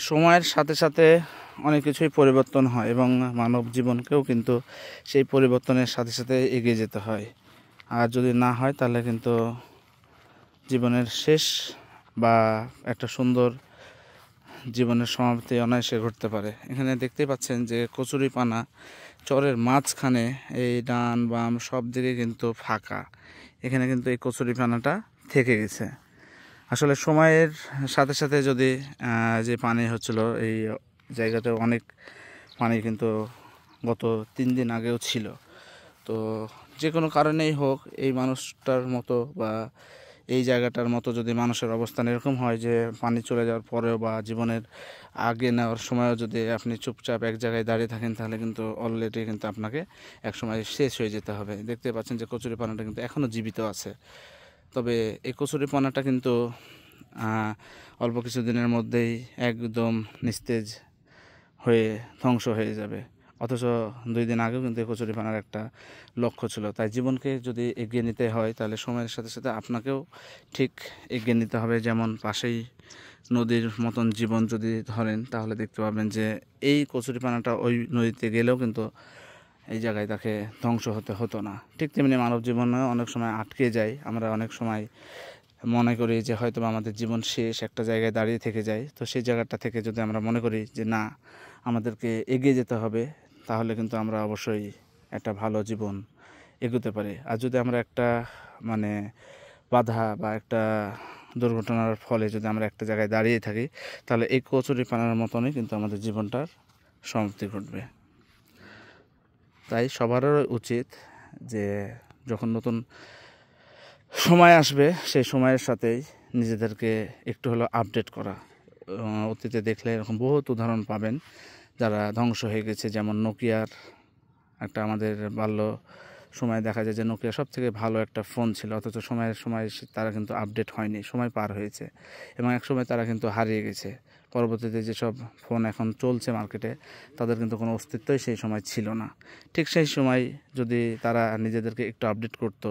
সময়ের সাথে সাথে অনেক কিছুই পরিবর্তন হয় এবং মানব জীবনকেও কিন্তু সেই পরিবর্তনের সাথে সাথে এগিয়ে যেতে হয়। আর যদি না হয় তাহলে কিন্তু জীবনের শেষ বা একটা সুন্দর জীবনের সমাপ্তি অনায়াসে ঘটতে পারে। এখানে দেখতে পাচ্ছেন যে কচুরিপানা চরের মাঝখানে, এই ডান বাম সব দিকে কিন্তু ফাঁকা। এখানে কিন্তু এই কচুরিপানাটা থেকে গেছে। আসলে সময়ের সাথে সাথে যদি যে পানি হচ্ছিল এই জায়গাতে, অনেক পানি কিন্তু গত 3 দিন আগেও ছিল। তো যে কোনো কারণেই হোক, এই মানুষটার মতো বা এই জায়গাটার মতো যদি মানুষের অবস্থান এরকম হয় যে পানি চলে যাওয়ার পরেও বা জীবনের আগে নেওয়ার সময়ও যদি আপনি চুপচাপ এক জায়গায় দাঁড়িয়ে থাকেন, তাহলে কিন্তু অলরেডি কিন্তু আপনাকে একসময় শেষ হয়ে যেতে হবে। দেখতে পাচ্ছেন যে কচুরিপানাটা কিন্তু এখনও জীবিত আছে। তবে এই কচুরিপানাটা কিন্তু অল্প কিছুদিনের মধ্যেই একদম নিস্তেজ হয়ে ধ্বংস হয়ে যাবে। অথচ 2 দিন আগেও কিন্তু এই কচুরিপানার একটা লক্ষ্য ছিল। তাই জীবনকে যদি এগিয়ে নিতে হয়, তাহলে সময়ের সাথে সাথে আপনাকেও ঠিক এগিয়ে নিতে হবে। যেমন পাশেই নদীর মতন জীবন যদি ধরেন, তাহলে দেখতে পাবেন যে এই কচুরিপানাটা ওই নদীতে গেলেও কিন্তু এই জায়গায় তাকে ধ্বংস হতে হতো না। ঠিক তেমনি মানব জীবনেও অনেক সময় আটকে যায়। আমরা অনেক সময় মনে করি যে হয়তো আমাদের জীবন শেষ, একটা জায়গায় দাঁড়িয়ে থেকে যায়। তো সেই জায়গাটা থেকে যদি আমরা মনে করি যে না, আমাদেরকে এগিয়ে যেতে হবে, তাহলে কিন্তু আমরা অবশ্যই একটা ভালো জীবন এগোতে পারি। আর যদি আমরা একটা মানে বাধা বা একটা দুর্ঘটনার ফলে যদি আমরা একটা জায়গায় দাঁড়িয়ে থাকি, তাহলে এই কচুরিপানার মতনই কিন্তু আমাদের জীবনটার সমাপ্তি ঘটবে। তাই সবারও উচিত যে যখন নতুন সময় আসবে, সেই সময়ের সাথেই নিজেদেরকে একটু হলেও আপডেট করা। অতীতে দেখলে এরকম বহুত উদাহরণ পাবেন যারা ধ্বংস হয়ে গেছে। যেমন নোকিয়ার একটা, আমাদের বাল্য সময় দেখা যায় যে নোকিয়া সব থেকে ভালো একটা ফোন ছিল, অথচ সময়ের সময় তারা কিন্তু আপডেট হয়নি, সময় পার হয়েছে এবং এক সময় তারা কিন্তু হারিয়ে গেছে। পরবর্তীতে যেসব ফোন এখন চলছে মার্কেটে, তাদের কিন্তু কোনো অস্তিত্বই সেই সময় ছিল না। ঠিক সেই সময় যদি তারা নিজেদেরকে একটু আপডেট করতো,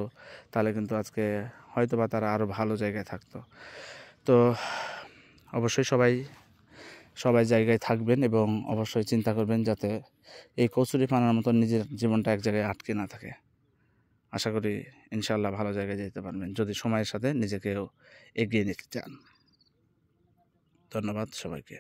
তাহলে কিন্তু আজকে হয়তো বা তারা আরও ভালো জায়গায় থাকতো। তো অবশ্যই সবাই জায়গায় থাকবেন এবং অবশ্যই চিন্তা করবেন যাতে এই কচুরিপানার মতো নিজের জীবনটা এক জায়গায় আটকে না থাকে। আশা করি ইনশাআল্লাহ ভালো জায়গায় যেতে পারবেন যদি সময়ের সাথে নিজেকেও এগিয়ে নিতে চান। ধন্যবাদ সবাইকে।